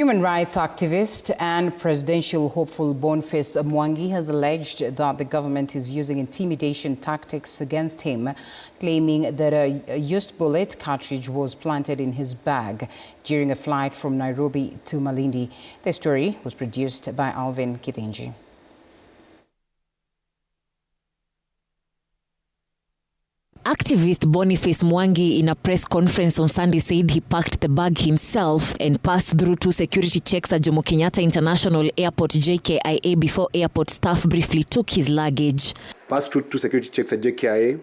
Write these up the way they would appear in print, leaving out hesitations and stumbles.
Human rights activist and presidential hopeful Boniface Mwangi has alleged that the government is using intimidation tactics against him, claiming that a used bullet cartridge was planted in his bag during a flight from Nairobi to Malindi. The story was produced by Alvin Kithinji. Activist Boniface Mwangi in a press conference on Sunday said he packed the bag himself and passed through 2 security checks at Jomo Kenyatta International Airport JKIA before airport staff briefly took his luggage. Passed through 2 security checks at JKIA,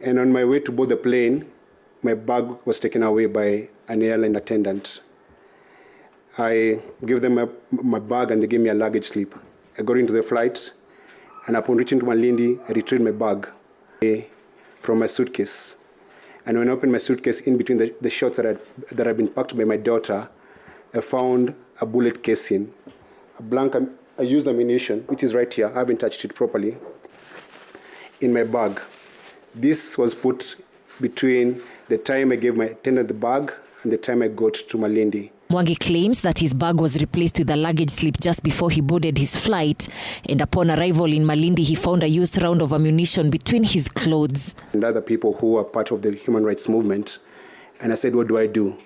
and on my way to board the plane, my bag was taken away by an airline attendant. I gave them my bag and they gave me a luggage slip. I got into the flight, and upon reaching to Malindi, I retrieved my bag from my suitcase. And when I opened my suitcase, in between the shots that had been packed by my daughter, I found a bullet casing, a blank, I used ammunition, which is right here. I haven't touched it properly, in my bag. This was put between the time I gave my attendant the bag and the time I got to Malindi. Mwangi claims that his bag was replaced with a luggage slip just before he boarded his flight, and upon arrival in Malindi, he found a used round of ammunition between his clothes. And other people who are part of the human rights movement, and I said, what do?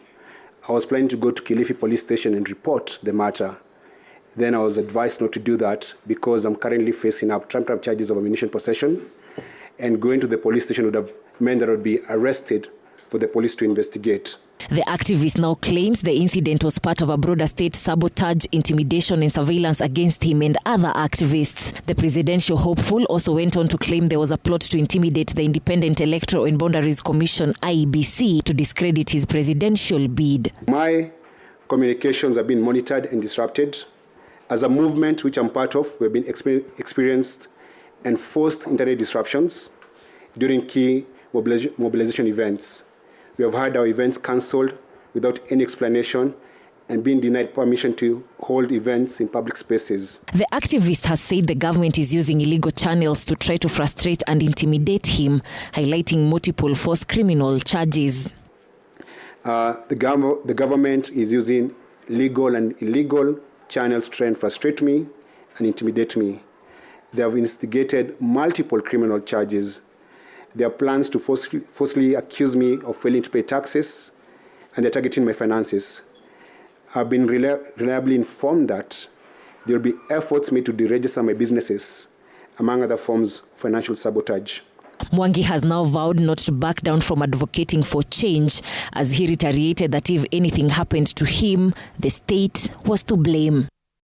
I was planning to go to Kilifi police station and report the matter. Then I was advised not to do that because I'm currently facing up trumped up charges of ammunition possession, and going to the police station would have meant that I would be arrested for the police to investigate. The activist now claims the incident was part of a broader state sabotage, intimidation and surveillance against him and other activists. The presidential hopeful also went on to claim there was a plot to intimidate the Independent Electoral and Boundaries Commission, IEBC, to discredit his presidential bid. My communications have been monitored and disrupted. As a movement which I'm part of, we've been experienced enforced internet disruptions during key mobilization events. We have had our events cancelled without any explanation and been denied permission to hold events in public spaces. The activist has said the government is using illegal channels to try to frustrate and intimidate him, highlighting multiple false criminal charges. The government is using legal and illegal channels to try and frustrate me and intimidate me. They have instigated multiple criminal charges. There are plans to forcefully accuse me of failing to pay taxes, and they're targeting my finances. I've been reliably informed that there will be efforts made to deregister my businesses, among other forms of financial sabotage. Mwangi has now vowed not to back down from advocating for change, as he reiterated that if anything happened to him, the state was to blame.